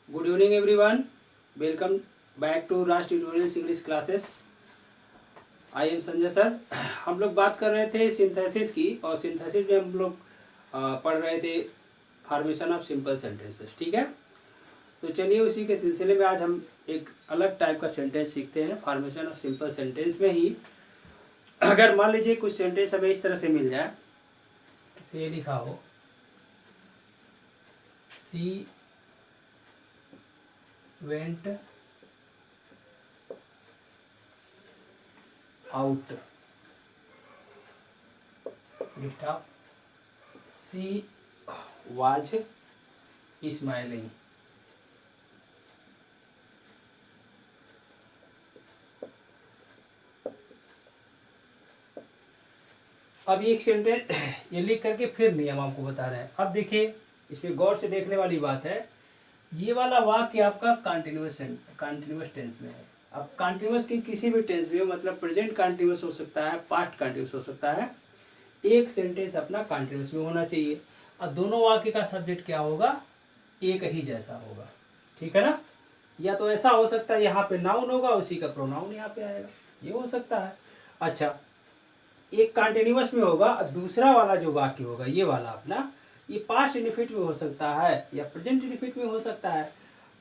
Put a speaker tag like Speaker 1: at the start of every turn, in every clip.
Speaker 1: Good evening everyone, welcome back to Raj tutorials English classes. I am Sanjay sir. हम लोग बात कर रहे थे सिंथेसिस की, और सिंथेसिस में हम लोग पढ़ रहे थे फॉर्मेशन ऑफ सिंपल सेंटेंसेस। ठीक है, तो चलिए उसी के सिलसिले में आज हम एक अलग टाइप का सेंटेंस सीखते हैं। फॉर्मेशन ऑफ सिंपल सेंटेंस में ही अगर मान लीजिए कुछ सेंटेंस हमें इस तरह से मिल जाए, जैसे ये लिखा हो सी went out, lift up, she was smiling। अब ये एक सेंटेंस ये लिख करके फिर नियम आपको बता रहे हैं। अब देखिए, इसमें गौर से देखने वाली बात है, ये वाला वाक्य आपका कंटिन्यूअस टेंस में है। अब कंटिन्यूअस की किसी भी टेंस में हो, मतलब प्रेजेंट कंटिन्यूअस हो सकता है, पास्ट कंटिन्यूअस हो सकता है। एक सेंटेंस अपना कंटिन्यूअस में होना चाहिए, और दोनों वाक्य का सब्जेक्ट क्या होगा, एक ही जैसा होगा। ठीक है ना। या तो ऐसा हो सकता है यहाँ पे नाउन होगा, उसी का प्रोनाउन यहाँ पे आएगा, ये हो सकता है। अच्छा, एक कंटिन्यूअस में होगा, दूसरा वाला जो वाक्य होगा ये वाला अपना, ये पास्ट इनफिनिट में हो सकता है या प्रेजेंट इनफिनिट में हो सकता है।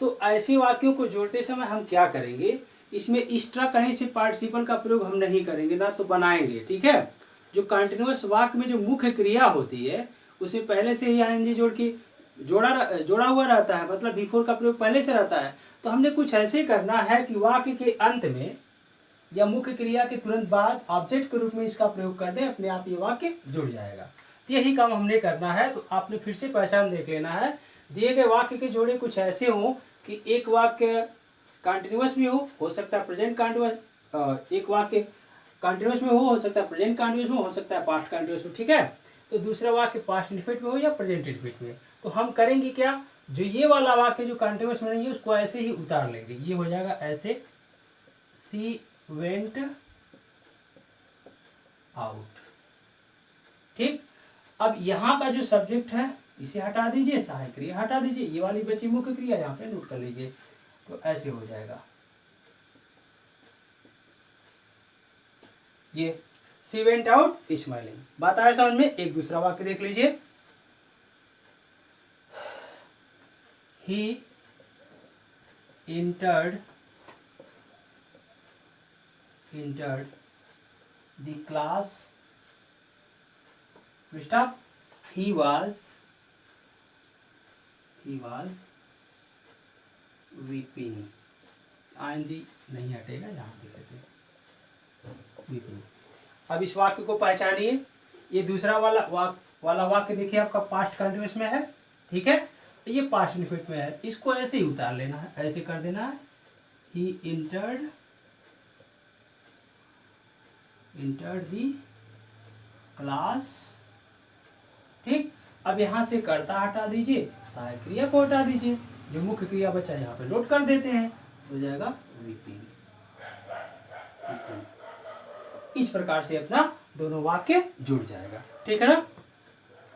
Speaker 1: तो ऐसे वाक्यों को जोड़ते समय हम क्या करेंगे, इसमें एक्स्ट्रा कहीं से पार्टिसिपल का प्रयोग हम नहीं करेंगे, ना तो बनाएंगे। ठीक है, जो कंटिन्यूअस वाक्य में जो मुख्य क्रिया होती है उसमें पहले से ही आईएनजी जोड़ के जोड़ा हुआ रहता है, मतलब बिफोर का प्रयोग पहले से रहता है। तो हमने कुछ ऐसे करना है कि वाक्य के अंत में या मुख्य क्रिया के तुरंत बाद ऑब्जेक्ट के रूप में इसका प्रयोग कर दें, अपने आप ये वाक्य जुड़ जाएगा। यही काम हमने करना है। तो आपने फिर से पहचान देख लेना है, दिए गए वाक्य के जोड़े कुछ ऐसे हों कि एक वाक्य कंटिन्यूअस में हो सकता है प्रेजेंट कंटिन्यूअस, एक वाक्य कंटिन्यूअस में हो सकता है प्रेजेंट कंटिन्यूअस में, हो सकता है पास्ट कंटिन्यूअस में। ठीक है, तो दूसरा वाक्य पास्ट इनफिनिट में हो या प्रेजेंट इनफिनिट में। तो हम करेंगे क्या, जो ये वाला वाक्य जो कंटिन्यूअस में नहीं है उसको ऐसे ही उतार लेंगे, ये हो जाएगा ऐसे, सी वेंट आउट। ठीक, अब यहाँ का जो सब्जेक्ट है इसे हटा दीजिए, सहायक क्रिया हटा दीजिए, ये वाली बची मुख्य क्रिया यहाँ पे नोट कर लीजिए। तो ऐसे हो जाएगा ये, सी वेंट आउट स्माइलिंग। बात आया समझ में। एक दूसरा वाक्य देख लीजिए, he entered the class, stop, he was weeping। ING नहीं हटेगा, यहाँ पे कहते weeping। अब इस वाक्य को पहचानिए, ये दूसरा वाला वाक्य देखिए आपका पास्ट कंटिन्यूअस में है। ठीक है, ये पास्ट इनफिनिट में है, इसको ऐसे ही उतार लेना है, ऐसे कर देना है, he entered the क्लास। ठीक, अब यहाँ से कर्ता हटा दीजिए, सहायक क्रिया को हटा दीजिए, जो मुख्य क्रिया बचा यहाँ पे नोट कर देते हैं, हो जाएगा वीपिंग। इस प्रकार से अपना दोनों वाक्य जुड़ जाएगा। ठीक है ना।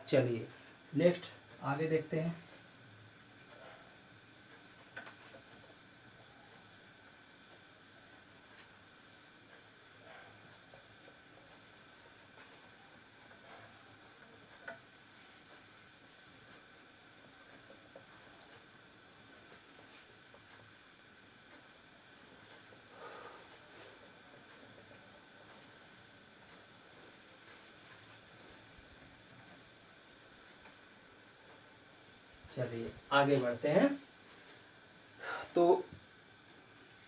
Speaker 1: चलिए नेक्स्ट आगे देखते हैं। चलिए आगे बढ़ते हैं। तो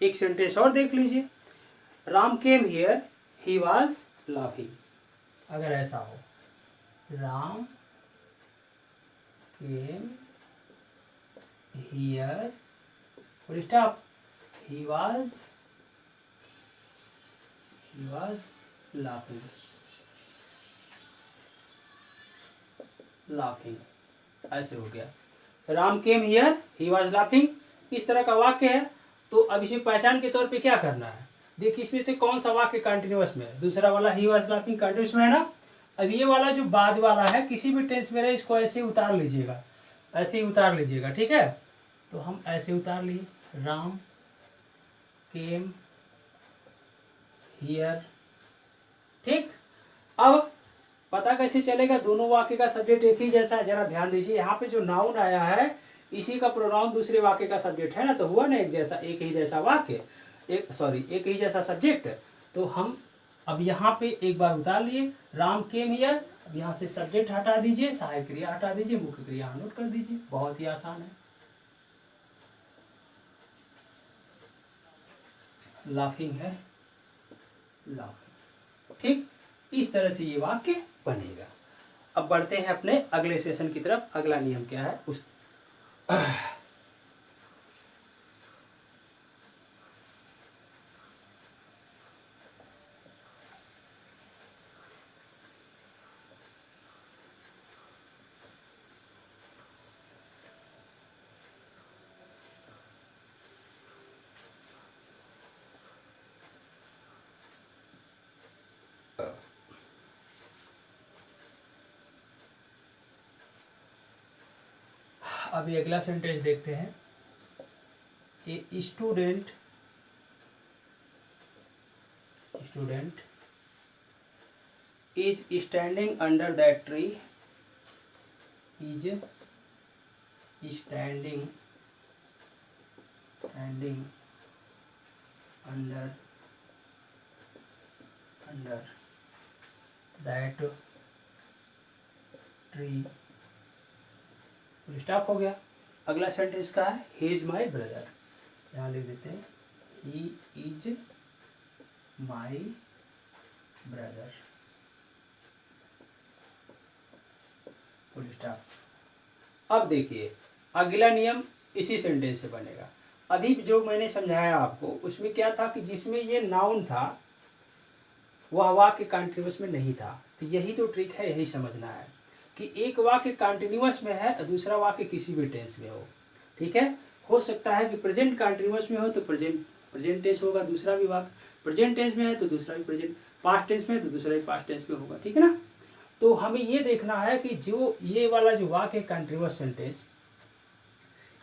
Speaker 1: एक सेंटेंस और देख लीजिए, Ram came here he was laughing. अगर ऐसा हो, Ram came here, full stop, he was laughing. ऐसे हो गया, Ram came here he was laughing, इस तरह का वाक्य है। तो अब इसमें पहचान के तौर पे क्या करना है, देखिए इसमें से कौन सा वाक्य कंटिन्यूअस में है, दूसरा वाला ही वाज लाफिंग कंटिन्यूअस में है ना। अब ये वाला जो बाद वाला है किसी भी टेंस में रहे, इसको ऐसे ही उतार लीजिएगा, ऐसे ही उतार लीजिएगा। ठीक है, तो हम ऐसे उतार लिए, राम केम हियर। ठीक, अब पता कैसे चलेगा दोनों वाक्य का सब्जेक्ट एक ही जैसा है? जरा ध्यान दीजिए, यहाँ पे जो नाउन आया है इसी का प्रोनाउन दूसरे वाक्य का सब्जेक्ट है ना, तो हुआ ना एक जैसा, एक ही जैसा वाक्य, एक ही जैसा सब्जेक्ट। तो हम अब यहाँ पे एक बार उतार लिए, राम केम हियर। अब यहाँ से सब्जेक्ट हटा दीजिए, सहायक क्रिया हटा दीजिए, मुख्य क्रिया नोट कर दीजिए, बहुत ही आसान है। लाफिंग है, लाफिंग। ठीक, इस तरह से ये वाक्य बनेगा। अब बढ़ते हैं अपने अगले सेशन की तरफ। अगला नियम क्या है उस अभी अगला सेंटेंस देखते हैं। A student is standing under that tree, is standing under that tree. Stop हो गया। अगला सेंटेंस का है, ही इज माई ब्रदर। यहाँ लिख देते हैं, he is my brother, full stop. अब देखिए अगला नियम इसी सेंटेंस से बनेगा। अभी जो मैंने समझाया आपको उसमें क्या था कि जिसमें ये नाउन था वह वाक्य कंटिन्यूअस में नहीं था। तो यही तो ट्रिक है, यही समझना है कि एक वाक्य कंटिन्यूअस में है और दूसरा वाक्य किसी भी टेंस में हो। ठीक है, हो सकता है कि प्रेजेंट कंटिन्यूअस में हो तो प्रेजेंट टेंस होगा, दूसरा भी वाक्य प्रेजेंट टेंस में है तो दूसरा भी प्रेजेंट, पास्ट टेंस में है तो दूसरा भी पास्ट टेंस में होगा। ठीक है ना, तो हमें ये देखना है कि जो ये वाला जो वाक्य कंटिन्यूअस सेंटेंस,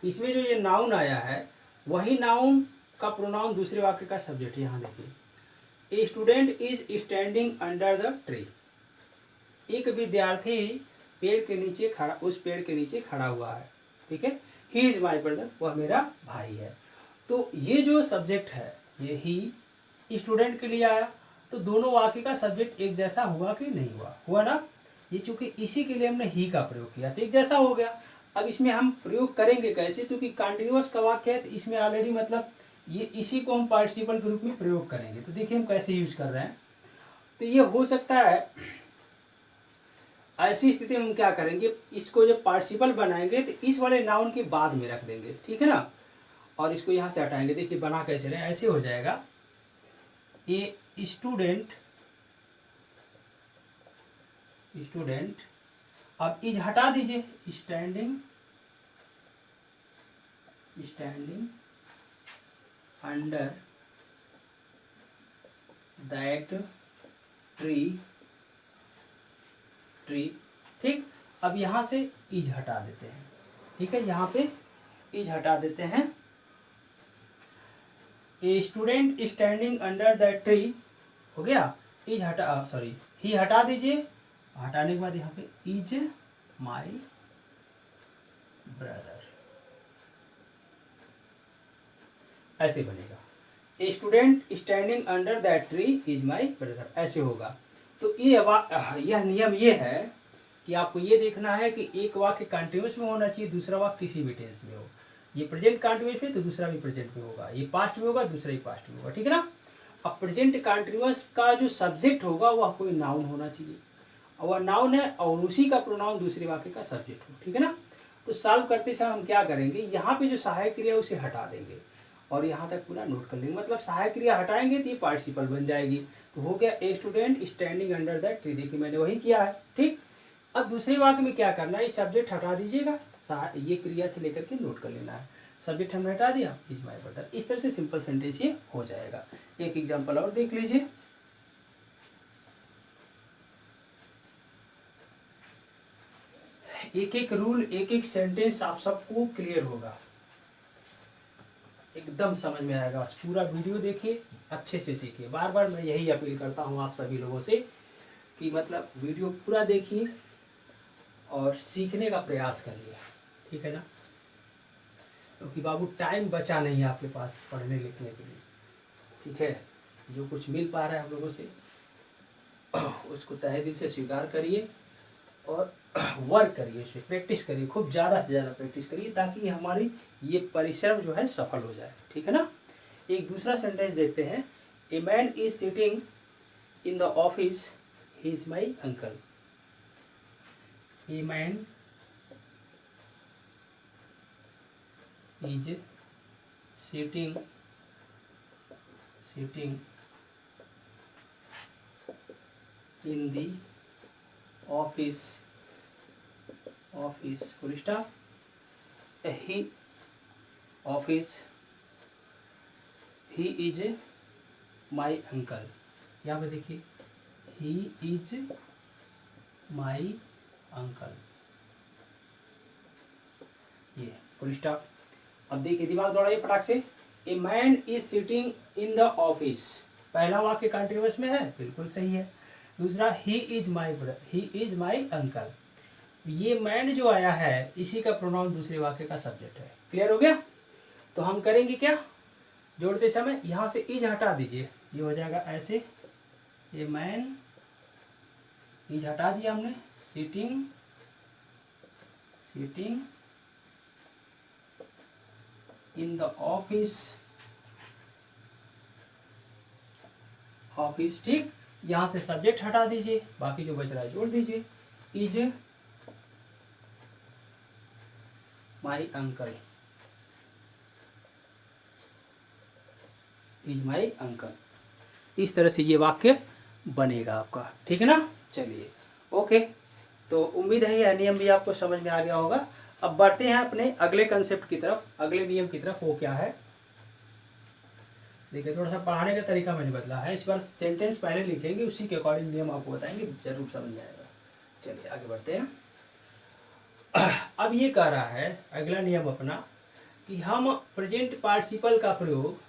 Speaker 1: इसमें जो ये नाउन आया है वही नाउन का प्रोनाउन दूसरे वाक्य का सब्जेक्ट। यहाँ देखिए, a student is standing under the tree. एक विद्यार्थी पेड़ के नीचे खड़ा, उस पेड़ के नीचे खड़ा हुआ है। ठीक है, ही इज माई ब्रदर, वह मेरा भाई है। तो ये जो सब्जेक्ट है ये ही स्टूडेंट के लिए आया, तो दोनों वाक्य का सब्जेक्ट एक जैसा हुआ कि नहीं हुआ? हुआ ना। ये चूंकि इसी के लिए हमने ही का प्रयोग किया तो एक जैसा हो गया। अब इसमें हम प्रयोग करेंगे कैसे? क्योंकि कंटिन्यूअस का वाक्य है तो इसमें ऑलरेडी मतलब ये इसी को हम पार्टिसिपल के रूप में प्रयोग करेंगे। तो देखिए हम कैसे यूज कर रहे हैं। तो ये हो सकता है ऐसी स्थिति में हम क्या करेंगे, इसको जब पार्टिसिपल बनाएंगे तो इस वाले नाउन के बाद में रख देंगे। ठीक है ना, और इसको यहाँ से हटाएंगे। देखिए बना कैसे रहे, ऐसे हो जाएगा, ए स्टूडेंट अब इज हटा दीजिए, स्टैंडिंग अंडर दैट ट्री। ठीक, अब यहाँ से इज हटा देते हैं। ठीक है, यहाँ पे इज हटा देते हैं। A student standing under that tree हो गया। इज हटा, सॉरी ही हटा दीजिए। हटाने के बाद यहाँ पे इज माई ब्रदर, ऐसे बनेगा। A student standing under that tree is my brother, ऐसे होगा। तो यह नियम ये है कि आपको ये देखना है कि एक वाक्य कंटिन्यूअस में होना चाहिए, दूसरा वाक्य किसी भी टेंस में हो। ये प्रेजेंट कंटिन्यूअस में तो दूसरा भी प्रेजेंट में होगा, ये पास्ट में होगा दूसरा ही पास्ट में होगा। ठीक है ना। अब प्रेजेंट कंटिन्यूअस का जो सब्जेक्ट होगा वह कोई नाउन होना चाहिए, और वह नाउन है और उसी का प्रोनाउन दूसरे वाक्य का सब्जेक्ट हो। ठीक है ना। तो सॉल्व करते समय हम क्या करेंगे, यहाँ पे जो सहायक क्रिया उसे हटा देंगे और यहाँ तक पूरा नोट कर लेंगे। मतलब सहायक क्रिया हटाएंगे तो ये पार्टिसिपल बन जाएगी। तो हो गया a student standing under that tree. देखिए मैंने वही किया है। ठीक, अब दूसरे वाक्य में क्या करना है, ये सब्जेक्ट हटा दीजिएगा, ये क्रिया से लेकर के नोट कर लेना है। सब्जेक्ट हमने हटा दिया, इज माई ब्रदर। इस तरह से सिंपल सेंटेंस ये हो जाएगा। एक एग्जांपल और देख लीजिए। एक एक रूल, एक एक सेंटेंस आप सबको क्लियर होगा। एकदम समझ में आएगा। बस पूरा वीडियो देखिए, अच्छे से सीखिए। बार बार मैं यही अपील करता हूँ आप सभी लोगों से कि मतलब वीडियो पूरा देखिए और सीखने का प्रयास करिए, ठीक है ना। क्योंकि बाबू टाइम बचा नहीं है आपके पास पढ़ने लिखने के लिए, ठीक है। जो कुछ मिल पा रहा है हम लोगों से उसको तहे दिल से स्वीकार करिए और वर्क करिए, इस पर प्रैक्टिस करिए, खूब ज़्यादा से ज़्यादा प्रैक्टिस करिए ताकि हमारी ये परिश्रम जो है सफल हो जाए, ठीक है ना। एक दूसरा सेंटेंस देखते हैं। A man is sitting in the office, he is my uncle. A man is sitting in the office full stop he is my uncle। यहाँ पे देखिए he is my uncle, ये फुल स्टॉप। अब देखिए दिमाग दौड़ाइए फटाक से। A man is sitting in the office, पहला वाक्य कंटिन्यूअस में है, बिल्कुल सही है। दूसरा ही इज माई अंकल, ये मैन जो आया है इसी का प्रोनाउन दूसरे वाक्य का सब्जेक्ट है। क्लियर हो गया। तो हम करेंगे क्या, जोड़ते समय यहाँ से इज हटा दीजिए, ये हो जाएगा ऐसे। ये मैन इज हटा दिया हमने, सिटिंग इन द ऑफिस, ठीक। यहाँ से सब्जेक्ट हटा दीजिए, बाकी जो बच रहा है जोड़ दीजिए। इज माई अंकल, इस तरह से ये वाक्य बनेगा आपका, ठीक है ना। चलिए ओके, तो उम्मीद है यह नियम भी आपको समझ में आ गया होगा। अब बढ़ते हैं अपने अगले कंसेप्ट की तरफ, अगले नियम की तरफ। वो क्या है देखिए, थोड़ा सा पढ़ाने का तरीका मैंने बदला है। इस बार सेंटेंस पहले लिखेंगे, उसी के अकॉर्डिंग नियम आपको बताएंगे, जरूर समझ आएगा। चलिए आगे बढ़ते हैं। अब ये कह रहा है अगला नियम अपना कि हम प्रेजेंट पार्टिसिपल का प्रयोग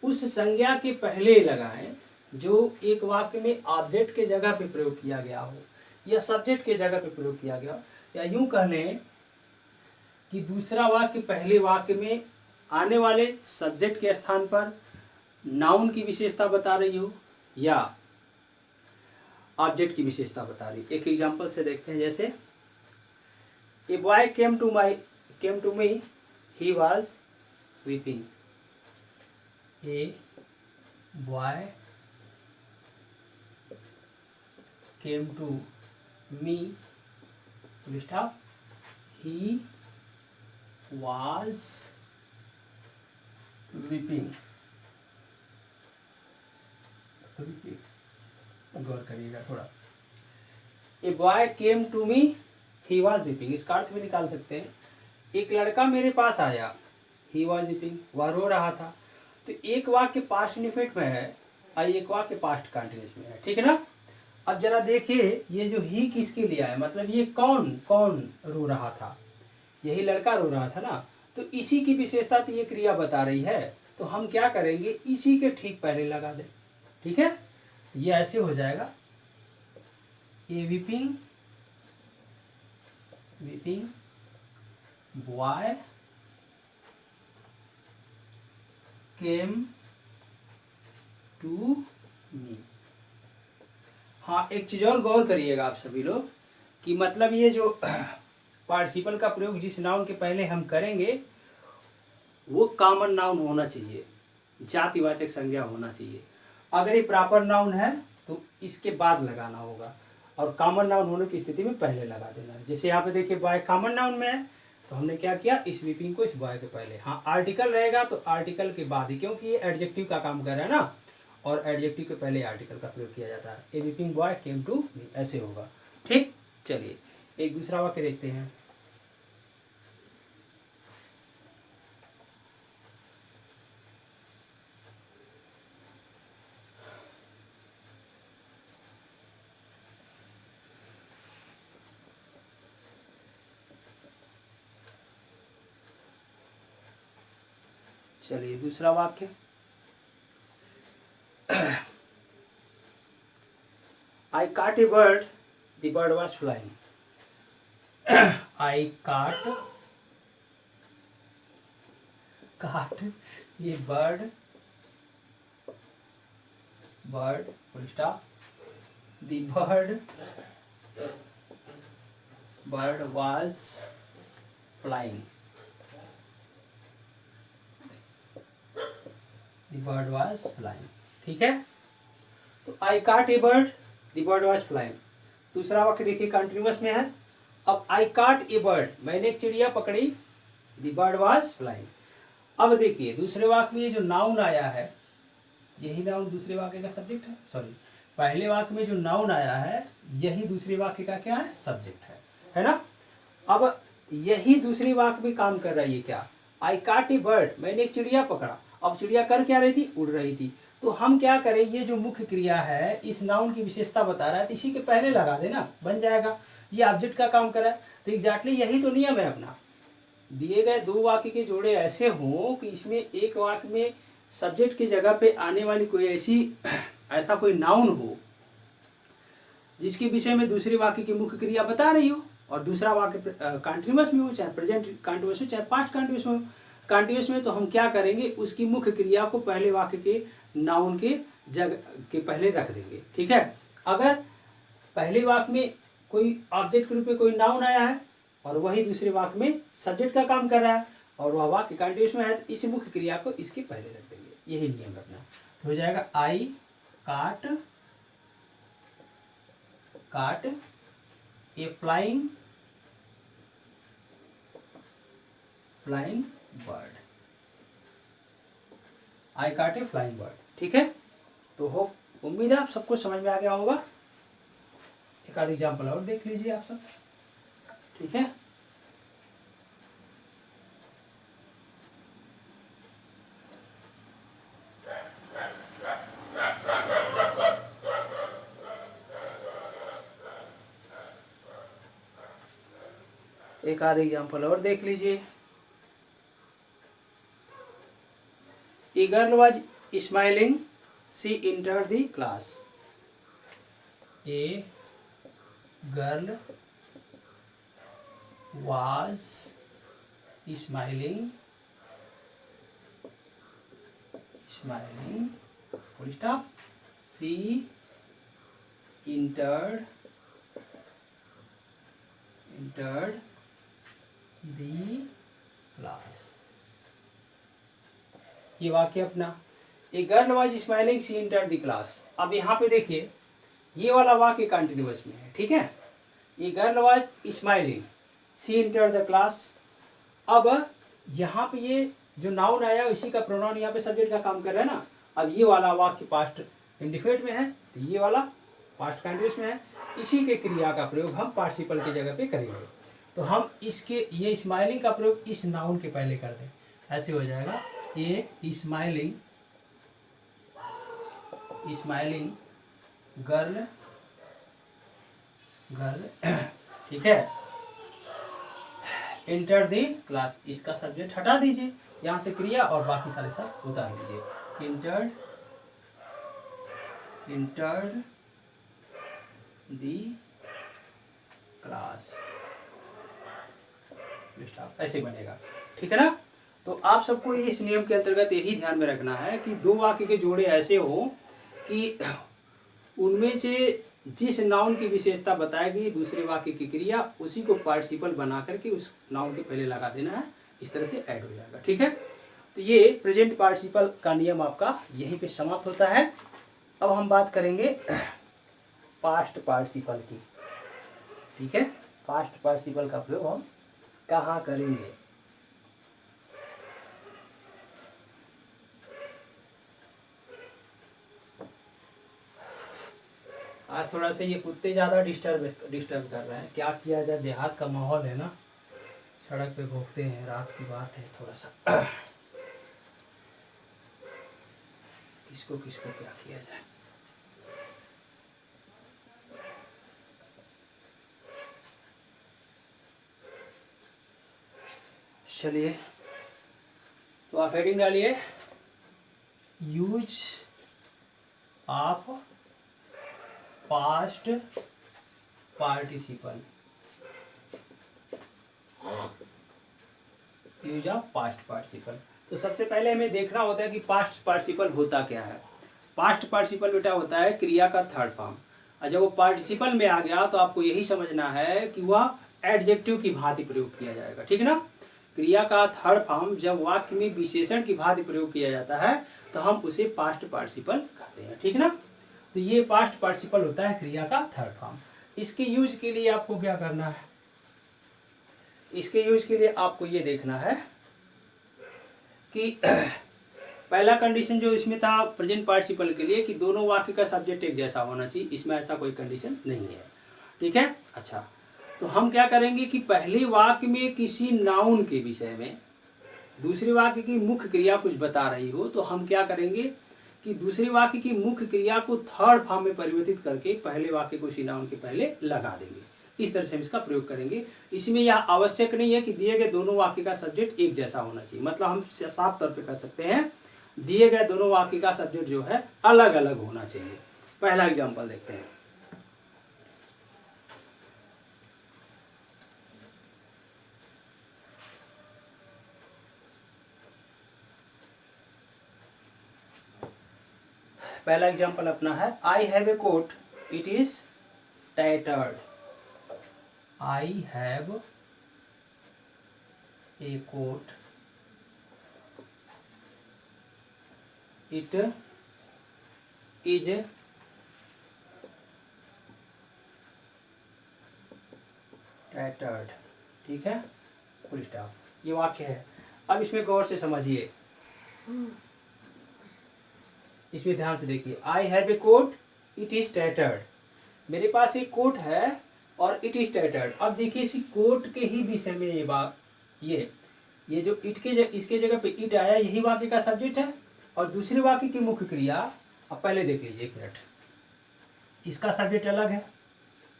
Speaker 1: उस संज्ञा के पहले लगाएं जो एक वाक्य में ऑब्जेक्ट के जगह पे प्रयोग किया गया हो या सब्जेक्ट के जगह पे प्रयोग किया गया हो, या यूं कह लें कि दूसरा वाक्य पहले वाक्य में आने वाले सब्जेक्ट के स्थान पर नाउन की विशेषता बता रही हो या ऑब्जेक्ट की विशेषता बता रही। एक एग्जांपल से देखते हैं, जैसे a boy came to me he was weeping. A boy came to me he was weeping. गौर करिएगा थोड़ा। A boy came to me he was weeping, इसका अर्थ भी निकाल सकते हैं। एक लड़का मेरे पास आया, ही वाज वीपिंग, वह रो रहा था। तो एक वाक्य पास्ट इंडेफिनिट में है और एक वाक्य पास्ट कंटीन्यूअस में है, ठीक है ना। अब जरा देखिए ये जो ही किसके लिए है, मतलब ये कौन रो रहा था, यही लड़का रो रहा था ना। तो इसी की विशेषता तो ये क्रिया बता रही है, तो हम क्या करेंगे, इसी के ठीक पहले लगा दें, ठीक है। ये ऐसे हो जाएगा, a weeping boy came to me. हाँ एक चीज और गौर करिएगा आप सभी लोग कि मतलब ये जो पार्टिसिपल का प्रयोग जिस नाउन के पहले हम करेंगे वो कॉमन नाउन होना चाहिए, जातिवाचक संज्ञा होना चाहिए। अगर ये प्रॉपर नाउन है तो इसके बाद लगाना होगा और कॉमन नाउन होने की स्थिति में पहले लगा देना है। जैसे यहाँ पे देखिए बॉय कॉमन नाउन में है, तो हमने क्या किया, इस वीपिंग को इस बॉय के पहले। हाँ आर्टिकल रहेगा तो आर्टिकल के बाद ही, क्योंकि ये एडजेक्टिव का काम कर रहा है ना, और एडजेक्टिव के पहले आर्टिकल का प्रयोग किया जाता है। A weeping boy came to me, ऐसे होगा, ठीक। चलिए एक दूसरा वाक्य देखते हैं। चलिए दूसरा वाक्य, I caught a bird, the bird was flying. I caught a bird, full stop, the bird was flying, the bird was flying. ठीक है, तो I caught a bird, the bird was flying. दूसरा वाक्य देखिए कंटिन्यूअस में है। अब आई caught a bird, मैंने एक चिड़िया पकड़ी, द बर्ड वाज फ्लाइंग। अब देखिए दूसरे वाक्य में जो नाउन आया है, यही नाउन दूसरे वाक्य का सब्जेक्ट है। सॉरी, पहले वाक्य में जो नाउन आया है यही दूसरे वाक्य का क्या है, सब्जेक्ट है ना। अब यही दूसरे वाक्य में काम कर रहा है। ये क्या, आई काट ए बर्ड, मैंने एक चिड़िया पकड़ा। अब चिड़िया कर क्या रही थी, उड़ रही थी। तो हम क्या करें, ये जो मुख्य क्रिया है इस नाउन की विशेषता बता रहा है, तो इसी के पहले लगा देना, बन जाएगा। ये ऑब्जेक्ट का काम कर रहा है, तो एग्जैक्टली यही तो नियम है अपना। दिए गए दो वाक्य के जोड़े ऐसे हों कि इसमें एक वाक्य में सब्जेक्ट की जगह पे आने वाली कोई ऐसा कोई नाउन हो जिसके विषय में दूसरे वाक्य की मुख्य क्रिया बता रही हो, और दूसरा वाक्य कंटीन्यूअस में हो, चाहे प्रेजेंट कंटीन्यूअस हो चाहे पास्ट कंटीन्यूअस हो। कंटीन्यूअस में तो हम क्या करेंगे, उसकी मुख्य क्रिया को पहले वाक्य के नाउन के जगह के पहले रख देंगे। ठीक है, अगर पहले वाक्य में कोई ऑब्जेक्ट के रूप में कोई नाउन आया है और वही दूसरे वाक्य में सब्जेक्ट का काम कर रहा है और वह वाक्य कंटीन्यूअस में है, तो इस मुख्य क्रिया को इसके पहले रख देंगे। यही नियम रखना, हो जाएगा आई काट ए फ्लाइंग बर्ड, आई काट ए फ्लाइंग बर्ड। ठीक है, तो हो उम्मीद है आप सबको समझ में आ गया होगा। एक आध एग्जाम्पल और देख लीजिए आप सब। ठीक है, एक आध एग्जाम्पल और देख लीजिए। A girl was smiling, she entered the class। A girl was smiling, full stop, she entered the class। ये वाक्य अपना, a girl was smiling, she entered the class. अब यहाँ पे देखिए ये वाला वाक्य कंटिन्यूअस में है। ठीक है, a girl was smiling, she entered the class. अब यहाँ पे ये जो नाउन आया इसी का प्रोनाउन यहाँ पे सब्जेक्ट का काम कर रहा है ना। अब ये वाला वाक्य पास्ट इंडिफिनिट में है, तो ये वाला पास्ट कंटिन्यूअस में है, इसी के क्रिया का प्रयोग हम पार्टिसिपल की जगह पे करेंगे। तो हम इसके ये स्माइलिंग का प्रयोग इस नाउन के पहले कर दें, ऐसे हो जाएगा ए स्माइलिंग गर्ल। ठीक है, एंटर द क्लास, इसका सब्जेक्ट हटा दीजिए, यहाँ से क्रिया और बाकी सारे सब उतार दीजिए। एंटर्ड द क्लास, ऐसे बनेगा। ठीक है ना। तो आप सबको इस नियम के अंतर्गत यही ध्यान में रखना है कि दो वाक्य के जोड़े ऐसे हो कि उनमें से जिस नाउन की विशेषता बताएगी दूसरे वाक्य की क्रिया, उसी को पार्टिसिपल बना करके उस नाउन के पहले लगा देना है, इस तरह से ऐड हो जाएगा। ठीक है, तो ये प्रेजेंट पार्टिसिपल का नियम आपका यहीं पे समाप्त होता है। अब हम बात करेंगे पास्ट पार्टिसिपल की। ठीक है, पास्ट पार्टिसिपल का प्रयोग हम कहाँ करेंगे। आज थोड़ा सा ये कुत्ते ज़्यादा डिस्टर्ब कर रहे हैं, क्या किया जाए, देहात का माहौल है ना, सड़क पे भोंकते हैं, रात की बात है, थोड़ा सा किसको क्या किया जाए। चलिए, तो आप हेडिंग डालिए use of past participle, use of past participle. तो सबसे पहले हमें देखना होता है कि पास्ट पार्टिसिपल होता क्या है। पास्ट पार्टिसिपल बेटा होता है क्रिया का थर्ड फॉर्म, और जब वो पार्टिसिपल में आ गया तो आपको यही समझना है कि वह एडजेक्टिव की भांति प्रयोग किया जाएगा, ठीक ना। क्रिया का थर्ड फॉर्म जब वाक्य में विशेषण की भांति प्रयोग किया जाता है तो हम उसे पास्ट पार्टिसिपल कहते हैं, ठीक ना। तो ये पास्ट पार्टिसिपल होता है क्रिया का थर्ड फॉर्म। इसके यूज के लिए आपको क्या करना है, इसके यूज के लिए आपको ये देखना है कि पहला कंडीशन जो इसमें था प्रेजेंट पार्टिसिपल के लिए कि दोनों वाक्य का सब्जेक्ट एक जैसा होना चाहिए, इसमें ऐसा कोई कंडीशन नहीं है, ठीक है। अच्छा, तो हम क्या करेंगे कि पहले वाक्य में किसी नाउन के विषय में दूसरे वाक्य की मुख्य क्रिया कुछ बता रही हो तो हम क्या करेंगे कि दूसरे वाक्य की मुख्य क्रिया को थर्ड फॉर्म में परिवर्तित करके पहले वाक्य को उसी नाउन के पहले लगा देंगे। इस तरह से हम इसका प्रयोग करेंगे। इसमें यह आवश्यक नहीं है कि दिए गए दोनों वाक्य का सब्जेक्ट एक जैसा होना चाहिए, मतलब हम साफ तौर पर कह सकते हैं दिए गए दोनों वाक्य का सब्जेक्ट जो है अलग अलग होना चाहिए। पहला एग्जाम्पल देखते हैं। पहला एग्जाम्पल अपना है I have a coat it is tattered. I have a coat it is tattered, ठीक है, फुल स्टॉप। ये वाक्य है। अब इसमें गौर से समझिए, इसमें ध्यान से देखिए। I have a coat it is tattered, मेरे पास एक कोट है और इट इज टाइटर्ड। अब देखिए इसी कोट के ही विषय में ये बात, ये जो इट के इसके जगह पे इट आया, यही वाक्य का सब्जेक्ट है और दूसरे वाक्य की मुख्य क्रिया। अब पहले देख लीजिए एक मिनट, इसका सब्जेक्ट अलग है,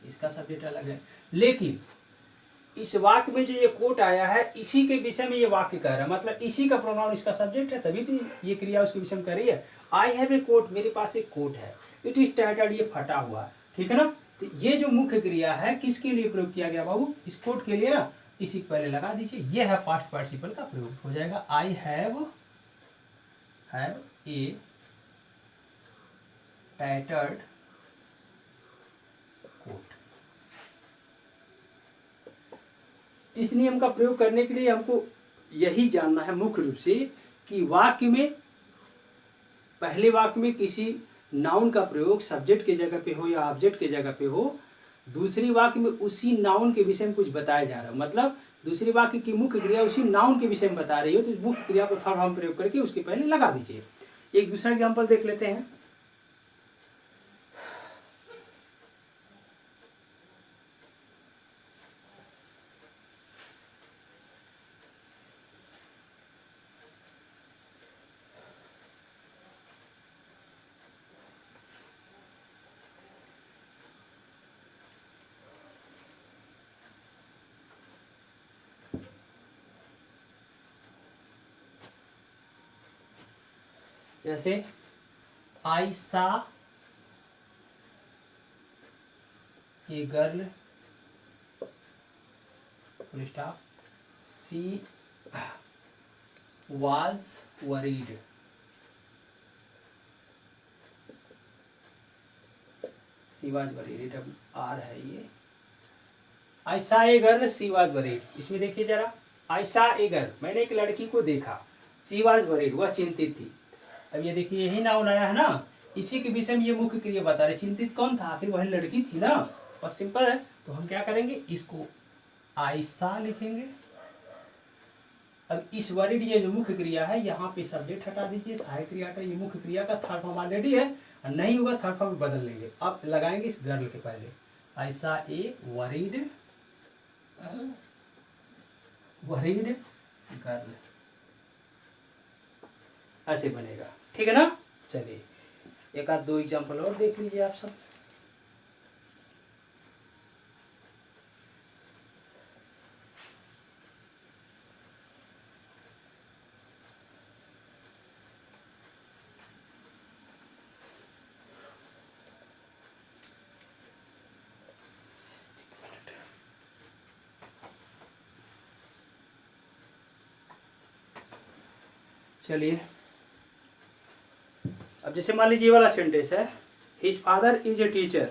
Speaker 1: इसका सब्जेक्ट अलग है, लेकिन इस वाक्य में जो ये कोट आया है इसी के विषय में ये वाक्य कह रहा है, मतलब इसी का प्रोनाउन इसका सब्जेक्ट है, तभी तो ये क्रिया उसके विषय में कर रही है। आई हैव ए कोट, मेरे पास एक कोट है, इट इज टाइटर्ड, ये फटा हुआ है, ठीक है ना। तो ये जो मुख्य क्रिया है किसके लिए प्रयोग किया गया बाबू, इस कोट के लिए ना, इसी को पहले लगा दीजिए। ये है पास्ट पार्टिसिपल का प्रयोग, हो जाएगा आई हैव ए टाइटर्ड कोट। इस नियम का प्रयोग करने के लिए हमको यही जानना है मुख्य रूप से कि वाक्य में पहले वाक्य में किसी नाउन का प्रयोग सब्जेक्ट के जगह पे हो या ऑब्जेक्ट के जगह पे हो, दूसरी वाक्य में उसी नाउन के विषय में कुछ बताया जा रहा है, मतलब दूसरी वाक्य की मुख्य क्रिया उसी नाउन के विषय में बता रही हो तो मुख्य क्रिया को थर्ड फॉर्म प्रयोग करके उसके पहले लगा दीजिए। एक दूसरा एग्जाम्पल देख लेते हैं। जैसे I saw a girl stop she was worried, she was worried, are है ये। I saw a girl she was worried, इसमें देखिए जरा, आई सा ए गर्ल, मैंने एक लड़की को देखा, सी वाज वरीड, वह चिंतित थी। अब ये देखिए यही नाउन आया है ना, इसी के विषय में ये मुख्य क्रिया बता रहे। चिंतित कौन था, आखिर वही लड़की थी ना, और सिंपल है। तो हम क्या करेंगे, इसको आयशा लिखेंगे। अब इस वरीड ये जो मुख्य क्रिया है यहाँ पे सब्जेक्ट हटा दीजिए, सहायक क्रिया का, ये मुख्य क्रिया का थर्ड फॉर्म ऑलरेडी है और नहीं होगा थर्ड फॉर्म बदल लेंगे। अब लगाएंगे इस गर्ल के पहले, आयशा ए वरीड गर्ल, ऐसे बनेगा, ठीक है ना। चलिए एक आध दो एग्जाम्पल और देख लीजिए आप सब। चलिए, अब जैसे मान लीजिए ये वाला सेंटेंस है, his father is a teacher,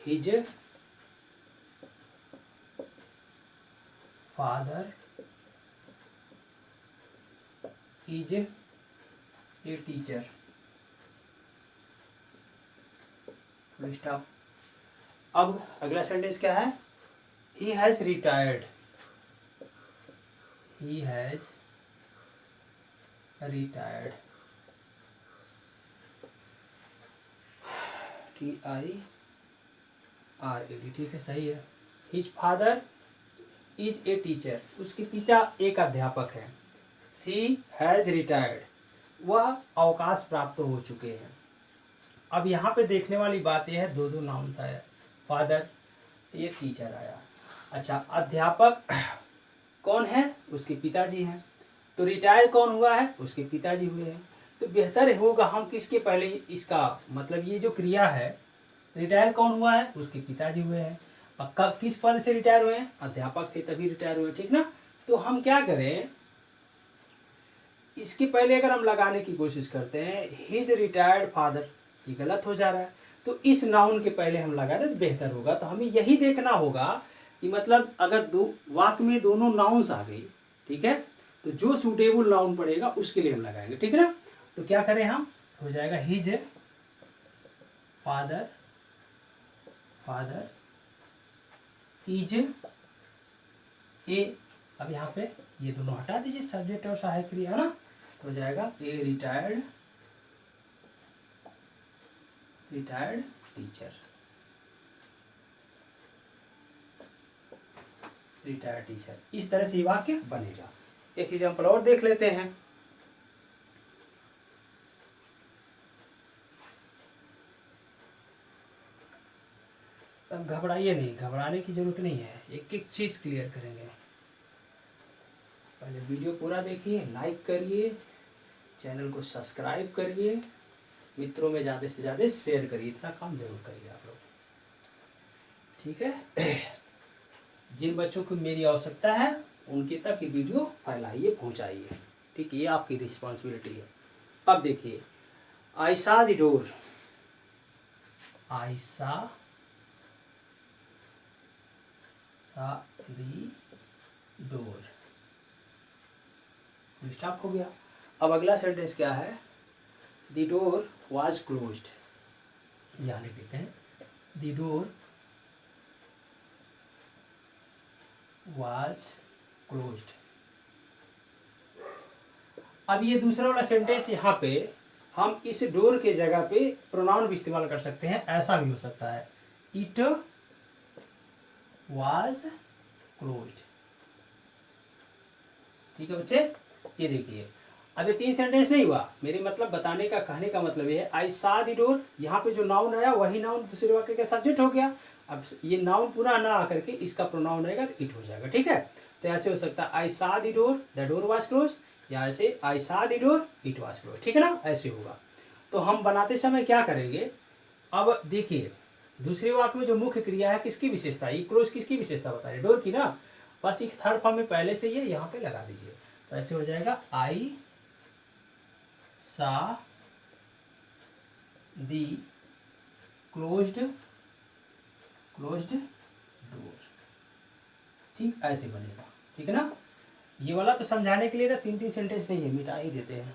Speaker 1: his father is a teacher, stop. अब अगला सेंटेंस क्या है, he has retired, he has retired, TIRAD, ठीक है, सही है। His father is a teacher, उसके पिता एक अध्यापक है। शी हैज रिटायर्ड, वह अवकाश प्राप्त हो चुके हैं। अब यहाँ पे देखने वाली बात यह है, दो दो नाउन्स आया, फादर, एक टीचर आया। अच्छा, अध्यापक कौन है, उसके पिताजी हैं। तो रिटायर कौन हुआ है, उसके पिताजी हुए हैं। तो बेहतर होगा हम किसके पहले, इसका मतलब ये जो क्रिया है, रिटायर कौन हुआ है, उसके पिताजी हुए हैं। अब कब किस पद से रिटायर हुए हैं, अध्यापक थे तभी रिटायर हुए, ठीक ना। तो हम क्या करें, इसके पहले अगर हम लगाने की कोशिश करते हैं हिज रिटायर्ड फादर, ये गलत हो जा रहा है। तो इस नाउन के पहले हम लगा दें तो बेहतर होगा। तो हमें यही देखना होगा कि मतलब अगर दो वाक्य में दोनों नाउन्स आ गई, ठीक है, तो जो सूटेबल नाउन पड़ेगा उसके लिए हम लगाएंगे, ठीक है ना। तो क्या करें हम, हो जाएगा his father, father is a, अब यहाँ पे ये दोनों हटा दीजिए, सब्जेक्ट और सहायक क्रिया, है ना। तो हो जाएगा a retired, retired teacher, retired teacher, इस तरह से वाक्य बनेगा। एक एग्जाम्पल और देख लेते हैं। अब घबराइए नहीं, घबराने की जरूरत नहीं है, एक एक चीज क्लियर करेंगे। पहले वीडियो पूरा देखिए, लाइक करिए, चैनल को सब्सक्राइब करिए, मित्रों में ज़्यादा से ज़्यादा शेयर करिए, इतना काम जरूर करिए आप लोग, ठीक है। जिन बच्चों को मेरी आवश्यकता है उनके तक ये वीडियो फैलाइए, पहुंचाइए, ठीक, ये आपकी रिस्पॉन्सिबिलिटी है। अब देखिए, आई सा द डोर, आई सा दी डोर, स्टॉप हो गया। अब अगला सेंटेंस क्या है, द डोर वाज क्लोज्ड, यहाँ लिख देते हैं, द डोर वाज क्लोज्ड। अब ये दूसरा वाला सेंटेंस, यहाँ पे हम इस डोर के जगह पे प्रोनाउन भी इस्तेमाल कर सकते हैं, ऐसा भी हो सकता है, इट वाज क्लोज्ड, ठीक है बच्चे। ये देखिए, अब ये तीन सेंटेंस नहीं हुआ, मेरे मतलब बताने का, कहने का मतलब ये है, आई सा द डोर, यहाँ पे जो नाउन आया वही नाउन दूसरे वाक्य का सब्जेक्ट हो गया। अब ये नाउन पूरा ना आकर के इसका प्रोनाउन रहेगा तो इट हो जाएगा, ठीक है। तो ऐसे हो सकता है, आई सा द डोर वाज क्लोज, या ऐसे आई सा the door it was close, ठीक है ना, ऐसे होगा। तो हम बनाते समय क्या करेंगे, अब देखिए दूसरे वाक्य में जो मुख्य क्रिया है किसकी विशेषता, ये क्लोज किसकी विशेषता बता रहे, डोर की ना, बस एक थर्ड फॉर्म में पहले से ये यहाँ पे लगा दीजिए। तो ऐसे हो जाएगा, आई सा दी क्लोज्ड डोर, ठीक, ऐसे बनेगा, ठीक है ना। ये वाला तो समझाने के लिए था, तीन तीन सेंटेंस नहीं है, मिटा ही देते हैं,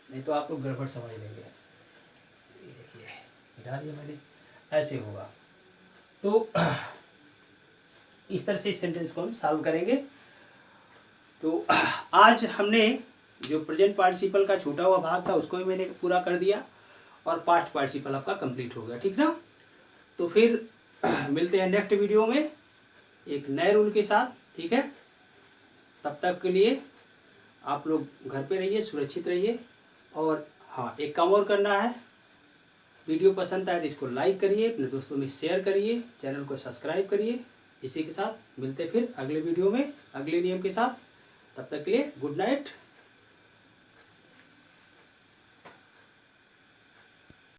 Speaker 1: नहीं तो आप लोग गड़बड़ समझ लेंगे। ये देखिए, मिटा दिया मैंने, ऐसे होगा। तो इस तरह से इस सेंटेंस को हम सॉल्व करेंगे। तो आज हमने जो प्रेजेंट पार्टिसिपल का छूटा हुआ भाग था उसको भी मैंने पूरा कर दिया, और पास्ट पार्टिसिपल आपका कंप्लीट हो गया, ठीक ना। तो फिर मिलते हैं नेक्स्ट वीडियो में एक नए रूल के साथ, ठीक है। तब तक के लिए आप लोग घर पे रहिए, सुरक्षित रहिए, और हाँ, एक काम और करना है, वीडियो पसंद आए तो इसको लाइक करिए, अपने दोस्तों में शेयर करिए, चैनल को सब्सक्राइब करिए। इसी के साथ मिलते फिर अगले वीडियो में अगले नियम के साथ, तब तक के लिए गुड नाइट।